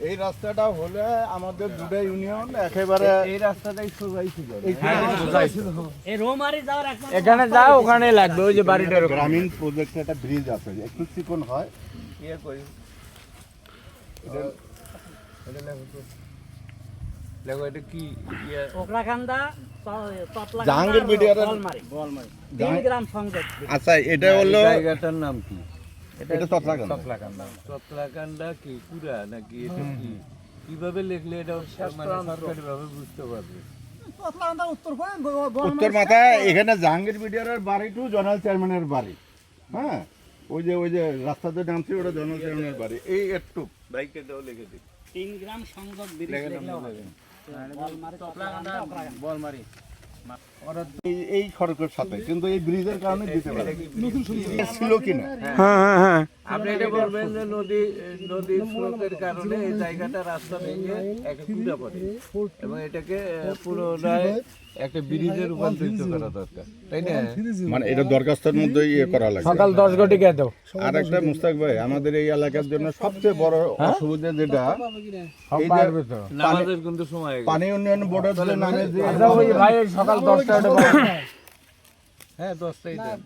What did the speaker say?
এই রাস্তাটা হলে আমাদের দুটো ইউনিয়ন একেবারে এই রাস্তাটাই সোজাই ছিল। এই রোমারি যাওয়ার একমাত্র এখানে যাও ওখানে লাগবে ওই যে বাড়িটার ওখানে। গ্রামীণ প্রজেক্টে একটা ব্রিজ আছে একটু চিকন হয় ইয়ে করি এটা লেখো এটা কি ইয়ে ওকরাকান্দা ততলা জাহাঙ্গীর বিডিআরের বলমারি 3 গ্রাম সংযোগ আচ্ছা এটা হলো জায়গাটার নাম কি? এটা ততলাকান্দা চতলাকান্দা কি পুরা নাকি এটা কি কিভাবে লিখলে এটা সরকারি ভাবে বুঝতে পারবে? উত্তর মাথায় এখানে জাহাঙ্গীর বিডিআরের বাড়ি টু জোনাল চেয়ারম্যানের বাড়ি। হ্যাঁ ওই যে রাস্তাতে নামছি ওটা জোনাল চেয়ারম্যানের বাড়ি এই একটু বাইকে দাও লিখে দিই 3 গ্রাম সংযোগ ব্রিজ দেখলেও হবে। বলমারি ততলাকান্দা ওকরাকান্দা বলমারি এই সড়কের সাথে কিন্তু এই ব্রিজের কারণে দিতে পারে ছিল কিনা হ্যাঁ আপনি এটা বলবেন যে নদীর স্রোতের কারণে এই জায়গাটা রাস্তা ভেঙে একটা কুড়া পড়ে এবং এটাকে পুনরায় একটা ব্রিজে রূপান্তরিত করা দরকার, তাই না? মানে এটা দরখাস্তের মধ্যে ইয়ে করা লাগে। সকাল 10 ঘটিকা দাও। আর একটা মুস্তাক ভাই আমাদের এই এলাকার জন্য সবচেয়ে বড় অসুবিধা যেটা সব এই যে পারবে তো। নামাজের কিন্তু সময় হয়ে গেছে। পানি উন্নয়ন বোর্ডের যে নামে যে আচ্ছা ওই ভাই সকাল 10টায় হ্যাঁ 10টাই দেন।